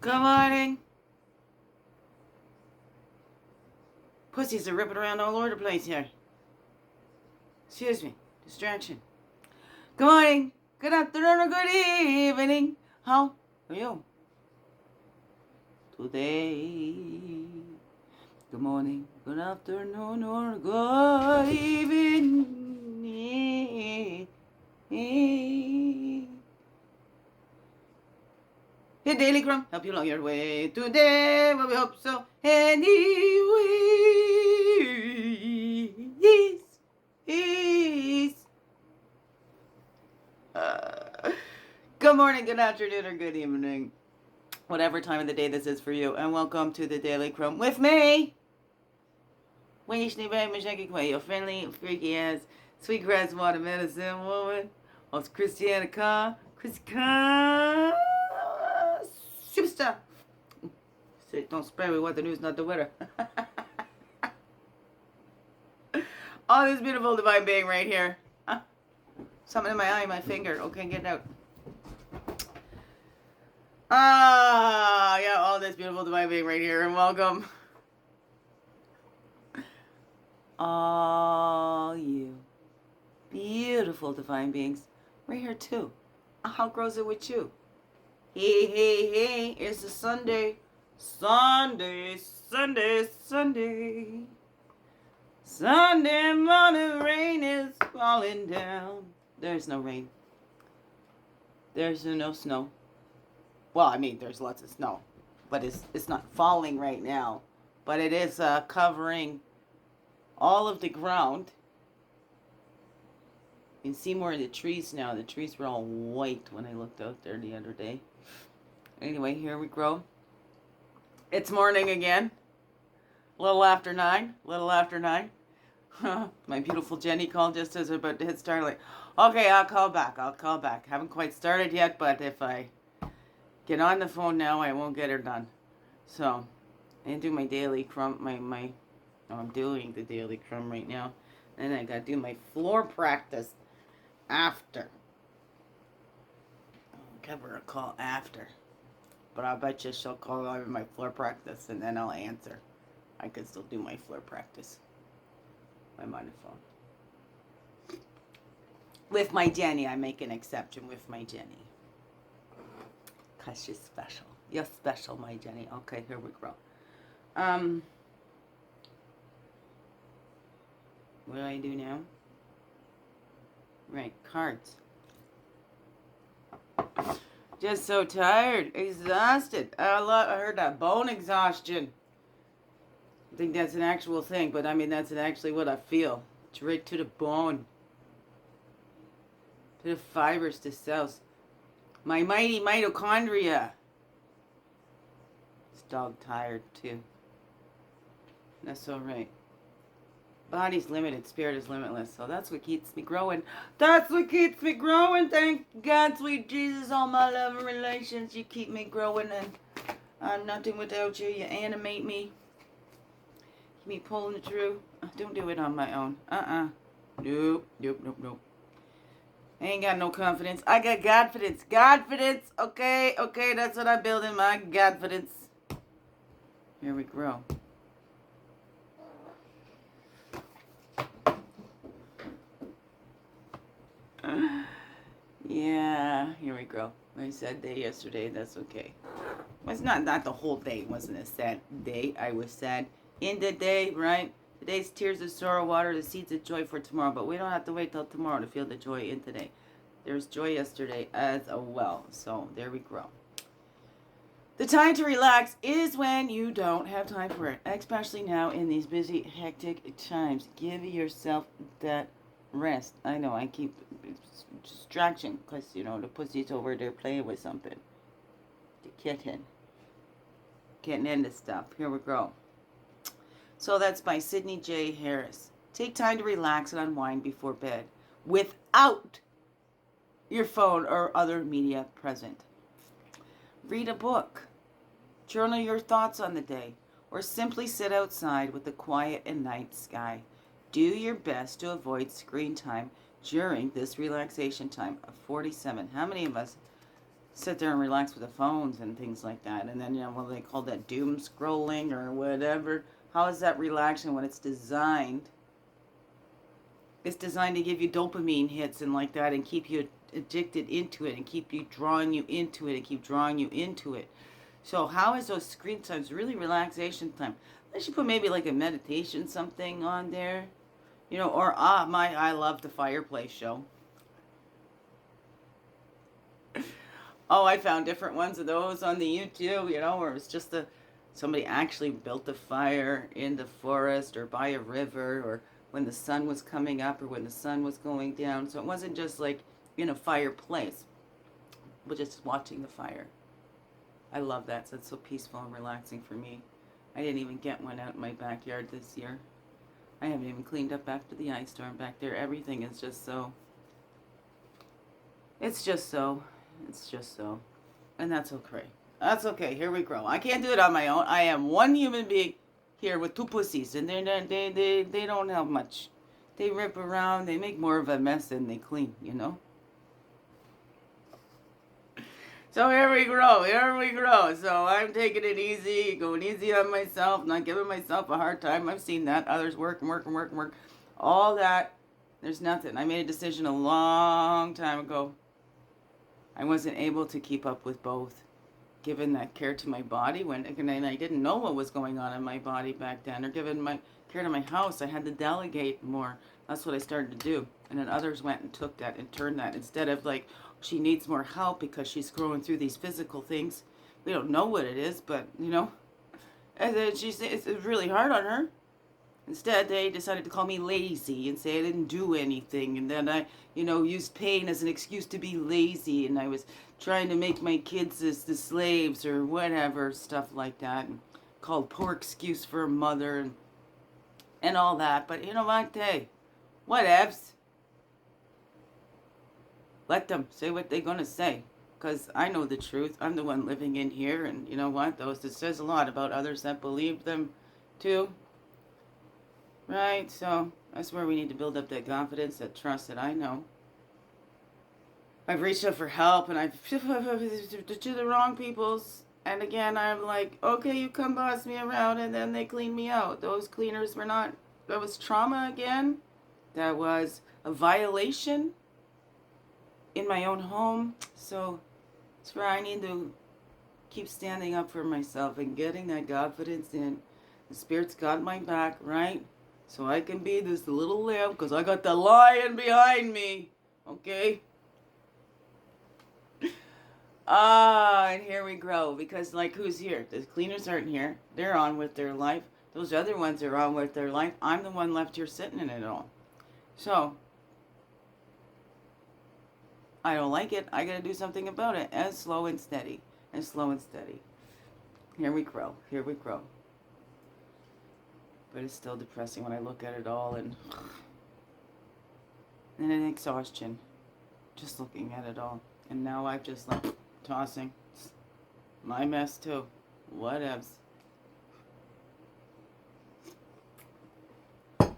Good morning. Pussies are ripping around all over the place here. Excuse me. Distraction. Good morning. Good afternoon or good evening. How are you today? Good morning. Good afternoon or good evening. Hey, Daily CRUMB, help you along your way today. Well, we hope so. Anyways, good morning, good afternoon, or good evening, whatever time of the day this is for you, and welcome to the Daily CRUMB with me, your friendly, freaky ass, sweetgrass water medicine woman, host Christiana Carr, superstar. Don't spray me what the news, not the weather. Oh, this beautiful divine being right here. Something in my eye, my finger. Okay, get it out. Yeah, all this beautiful divine being right here, and welcome. All you beautiful divine beings right here too. How grows it with you? Hey, it's a Sunday. Sunday morning rain is falling down. There's no rain. There's no snow. Well, I mean, there's lots of snow, but it's not falling right now. But it is covering all of the ground. You can see more of the trees now. The trees were all white when I looked out there the other day. Anyway, here we go. It's morning again. A little after 9. My beautiful Jenny called just as we're about to hit start. Like, okay, I'll call back. Haven't quite started yet, but if I get on the phone now, I won't get her done. So, I do my daily CRUMB. I'm doing the daily CRUMB right now. And I gotta do my floor practice after. I'll give her a call after. But I bet you she'll call over my floor practice and then I'll answer. I could still do my floor practice. I'm on the phone. With my Jenny, I make an exception with my Jenny. Because she's special. You're special, my Jenny. Okay, here we go. What do I do now? Right, cards. Just so tired, exhausted. I heard that, bone exhaustion. I think that's an actual thing, but I mean, that's actually what I feel. It's right to the bone. To the fibers, to cells. My mighty mitochondria. This dog tired, too. That's all right. Body's limited, spirit is limitless. So that's what keeps me growing. Thank God, sweet Jesus, all my love and relations. You keep me growing, and I'm nothing without you. You animate me. Keep me pulling through. Don't do it on my own. Nope. I ain't got no confidence. I got Godfidence. Okay, that's what I'm building, my Godfidence. Here we grow. Yeah, here we go. I said day yesterday, that's okay. It's not the whole day. It wasn't a sad day. I was sad in the day, right? Today's tears of sorrow water the seeds of joy for tomorrow, but we don't have to wait till tomorrow to feel the joy in today. There's joy yesterday as well, so there we go. The time to relax is when you don't have time for it, especially now in these busy, hectic times. Give yourself that rest. I know, I keep distraction because, you know, the pussy's over there playing with something. The kitten. Getting into stuff. Here we go. So that's by Sydney J. Harris. Take time to relax and unwind before bed without your phone or other media present. Read a book. Journal your thoughts on the day, or simply sit outside with the quiet and night sky. Do your best to avoid screen time during this relaxation time of 47. How many of us sit there and relax with the phones and things like that. And then, you know, what they call that doom scrolling or whatever. How is that relaxing when it's designed? It's designed to give you dopamine hits and like that and keep you addicted into it and keep you drawing you into it and keep drawing you into it. So how is those screen times really relaxation time? I should put maybe like a meditation something on there. You know, or I love the fireplace show. Oh, I found different ones of those on the YouTube, you know, where it was just somebody actually built a fire in the forest or by a river or when the sun was coming up or when the sun was going down. So it wasn't just like in a fireplace, but just watching the fire. I love that. So it's so peaceful and relaxing for me. I didn't even get one out in my backyard this year. I haven't even cleaned up after the ice storm back there. Everything is just so. It's just so. And that's okay. That's okay. Here we grow. I can't do it on my own. I am one human being here with two pussies, and they don't help much. They rip around. They make more of a mess than they clean, you know? So here we grow. So I'm taking it easy, going easy on myself, not giving myself a hard time. I've seen that. Others work. All that. There's nothing. I made a decision a long time ago. I wasn't able to keep up with both, giving that care to my body and I didn't know what was going on in my body back then, or giving my care to my house. I had to delegate more. That's what I started to do. And then others went and took that and turned that instead of like, she needs more help because she's growing through these physical things. We don't know what it is, but you know, and then it's really hard on her. Instead, they decided to call me lazy and say I didn't do anything. And then I, you know, used pain as an excuse to be lazy. And I was trying to make my kids as the slaves or whatever, stuff like that. And called poor excuse for a mother and all that. But you know what? Hey, whatevs. Let them say what they're going to say. Because I know the truth. I'm the one living in here. And you know what? It says a lot about others that believe them too. Right, so that's where we need to build up that confidence, that trust that I know. I've reached out for help and I've to the wrong peoples. And again, I'm like, okay, you come boss me around, and then they clean me out. Those cleaners were not, that was trauma again. That was a violation in my own home. So it's where I need to keep standing up for myself and getting that confidence in. The Spirit's got my back, right? So I can be this little lamb because I got the lion behind me. Okay? And here we grow. Because, like, who's here? The cleaners aren't here. They're on with their life. Those other ones are on with their life. I'm the one left here sitting in it all. So, I don't like it. I got to do something about it. And slow and steady. And slow and steady. Here we grow. But it's still depressing when I look at it all and an exhaustion just looking at it all. And now I'm just like tossing. My mess too. Whatevs.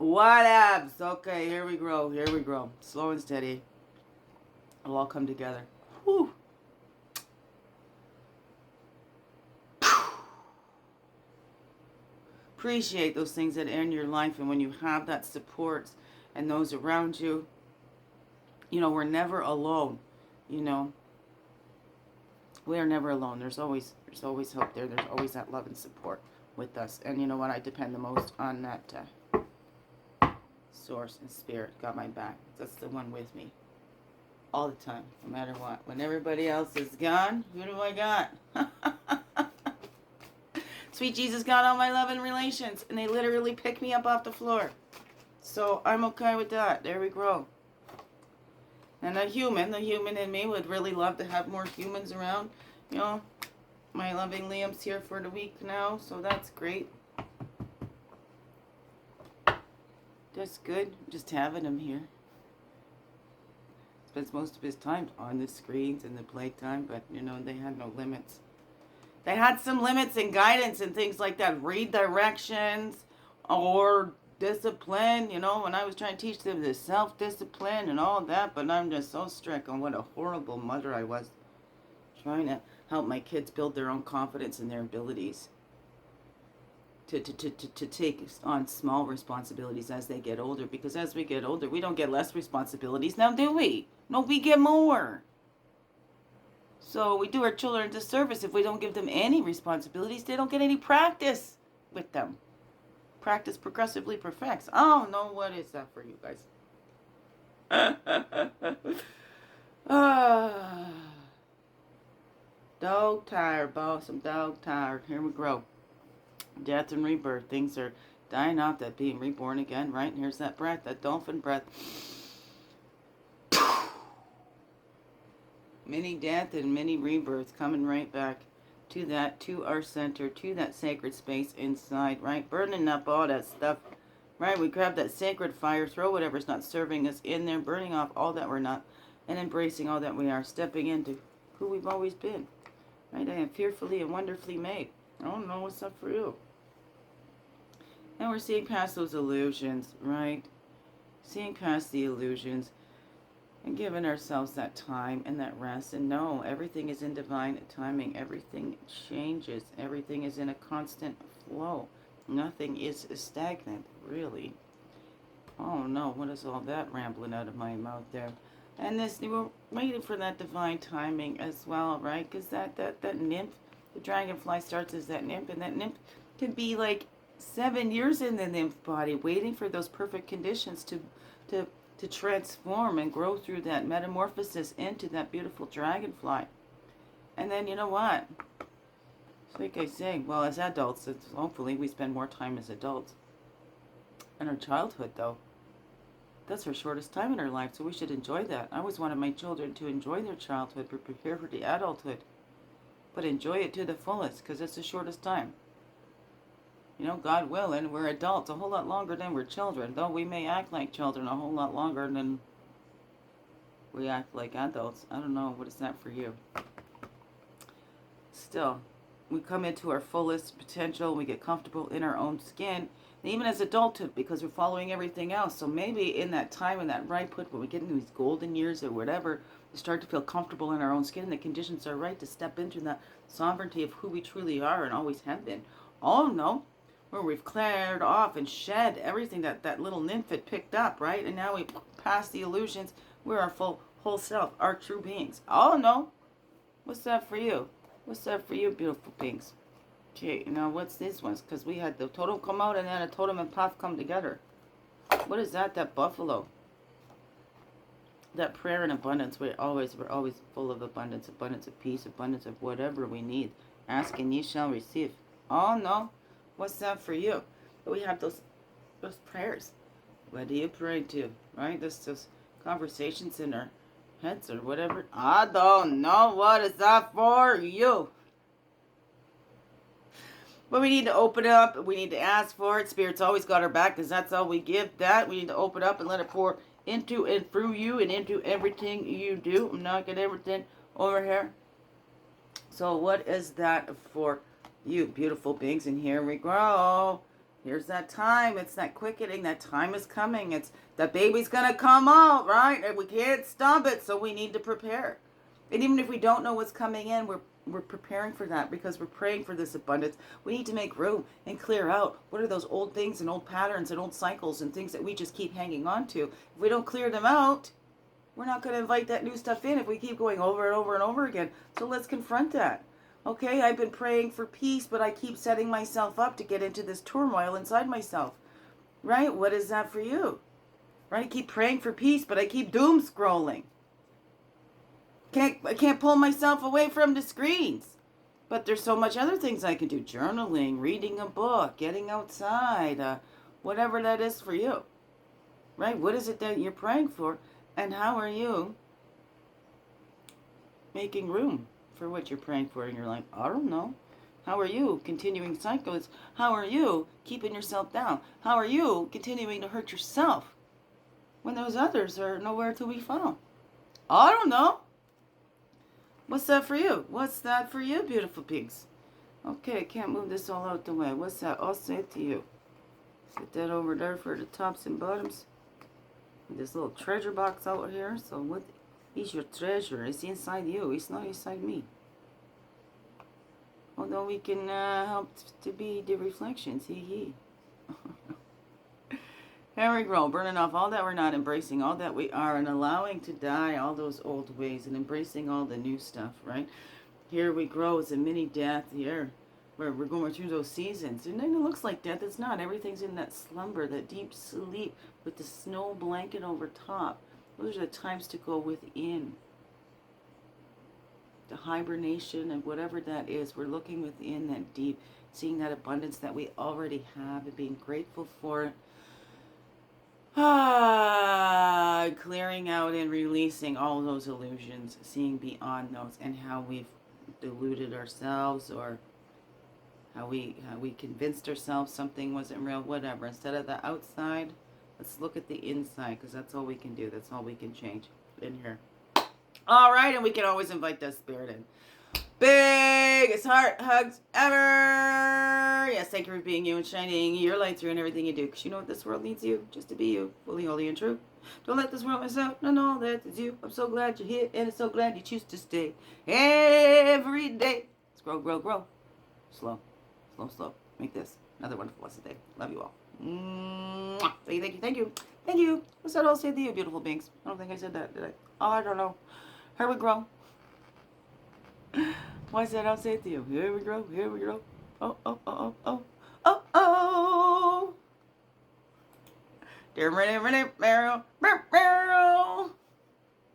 Okay, here we grow. Slow and steady. It'll all come together. Whew. Appreciate those things that are in your life, and when you have that support and those around you, you know, we're never alone. You know, we are never alone. There's always hope there. There's always that love and support with us. And you know what? I depend the most on that source and spirit. Got my back. That's the one with me all the time, no matter what. When everybody else is gone, who do I got? Sweet Jesus got all my love and relations, and they literally pick me up off the floor. So I'm okay with that. There we grow. And the human in me would really love to have more humans around. You know, my loving Liam's here for the week now, so that's great. That's good, just having him here. Spends most of his time on the screens and the playtime, but you know, they had no limits. They had some limits and guidance and things like that. Redirections or discipline, you know, when I was trying to teach them the self-discipline and all that, but I'm just so strict on what a horrible mother I was. Trying to help my kids build their own confidence in their abilities. To take on small responsibilities as they get older. Because as we get older, we don't get less responsibilities now, do we? No, we get more. So we do our children a disservice if we don't give them any responsibilities. They don't get any practice with them. Practice progressively perfects. Oh, no, what is that for you guys? Dog tired, boss. I'm dog tired. Here we go. Death and rebirth. Things are dying off, that being reborn again, right? And here's that breath, that dolphin breath. Many death and many rebirths coming right back to that, to our center, to that sacred space inside, right? Burning up all that stuff, right? We grab that sacred fire, throw whatever's not serving us in there, burning off all that we're not, and embracing all that we are, stepping into who we've always been, right? I am fearfully and wonderfully made. I don't know what's up for you. And we're seeing past those illusions, right? Seeing past the illusions and giving ourselves that time and that rest. And no, everything is in divine timing. Everything changes. Everything is in a constant flow. Nothing is stagnant, really. Oh no, what is all that rambling out of my mouth there? And this, we're waiting for that divine timing as well, right? Because that nymph, the dragonfly starts as that nymph, and that nymph can be like 7 years in the nymph body, waiting for those perfect conditions to transform and grow through that metamorphosis into that beautiful dragonfly. And then, you know what? It's like I say, well, as adults, hopefully we spend more time as adults. In our childhood, though, that's our shortest time in our life, so we should enjoy that. I always wanted my children to enjoy their childhood, but prepare for the adulthood. But enjoy it to the fullest, because it's the shortest time. You know, God willing, we're adults a whole lot longer than we're children. Though we may act like children a whole lot longer than we act like adults. I don't know. What is that for you? Still, we come into our fullest potential. We get comfortable in our own skin. And even as adulthood, because we're following everything else. So maybe in that time, in that ripehood, when we get into these golden years or whatever, we start to feel comfortable in our own skin. The conditions are right to step into that sovereignty of who we truly are and always have been. Oh, no. Where we've cleared off and shed everything that little nymph had picked up, right? And now we pass the illusions. We're our whole self, our true beings. Oh, no. What's that for you? What's that for you, beautiful beings? Okay, now what's this one? Because we had the totem come out and then a totem and path come together. What is that? That buffalo. That prayer and abundance. We're always full of abundance of peace, abundance of whatever we need. Ask and ye shall receive. Oh, no. What's that for you? But we have those prayers. What do you pray to? Right? Those conversations in our heads or whatever. I don't know. What is that for you? But we need to open it up. We need to ask for it. Spirit's always got our back because that's all we give. That we need to open up and let it pour into and through you and into everything you do. I'm not getting everything over here. So what is that for you, beautiful beings? And here we go. Here's that time. It's that quickening. That time is coming. It's the baby's gonna come out, right? And we can't stop it, so we need to prepare. And even if we don't know what's coming in, we're preparing for that because we're praying for this abundance. We need to make room and clear out what are those old things and old patterns and old cycles and things that we just keep hanging on to. If we don't clear them out, we're not going to invite that new stuff in if we keep going over and over and over again. So let's confront that. Okay, I've been praying for peace, but I keep setting myself up to get into this turmoil inside myself. Right? What is that for you? Right? I keep praying for peace, but I keep doom scrolling. I can't pull myself away from the screens. But there's so much other things I can do. Journaling, reading a book, getting outside, whatever that is for you. Right? What is it that you're praying for? And how are you making room for what you're praying for in your life? I don't know. How are you continuing cycles? How are you keeping yourself down? How are you continuing to hurt yourself when those others are nowhere to be found? I don't know. What's that for you? What's that for you, beautiful pigs? Okay, can't move this all out the way. What's that? I'll say it to you. Set that over there for the tops and bottoms. This little treasure box out here. So what is your treasure? It's inside you. It's not inside me. Although we can help to be the reflections. Hee. Here we grow, burning off all that we're not, embracing all that we are, and allowing to die all those old ways, and embracing all the new stuff, right? Here we grow. It's a mini death here, where we're going through those seasons. And then it looks like death. It's not. Everything's in that slumber, that deep sleep with the snow blanket over top. Those are the times to go within. The hibernation and whatever that is. We're looking within that deep, seeing that abundance that we already have and being grateful for it. Clearing out and releasing all those illusions, seeing beyond those, and how we've deluded ourselves, or how we convinced ourselves something wasn't real, whatever. Instead of the outside, let's look at the inside, because that's all we can do. That's all we can change in here. All right, and we can always invite that spirit in. Biggest heart hugs ever. Yes, thank you for being you and shining your light through in everything you do. Because you know what, this world needs you, just to be you, fully, holy, and true. Don't let this world miss out on all that is you. I'm so glad you're here, and I'm so glad you choose to stay every day. Let's grow, grow, grow. Slow, slow, slow. Make this another wonderful, blessed day. Love you all. Mwah. Thank you, thank you, thank you. Thank you. What's that all say to you, beautiful beings? I don't think I said that, did I? Oh, I don't know. Here we grow. Why said I'll say it to you? Here we go, here we go. Oh, oh, oh, oh, oh, oh, oh. You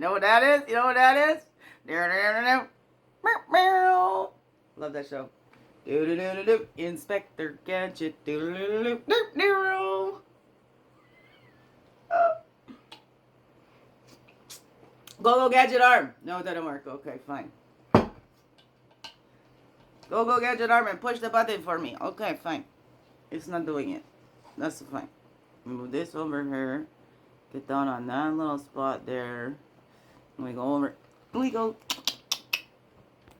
know what that is? You know what that is? Love that show. Inspector Gadget. Go gadget arm. No, it doesn't work. Okay, fine. Go gadget arm and push the button for me. Okay, fine. It's not doing it. That's fine. Move this over here. Get down on that little spot there. And we go over. We go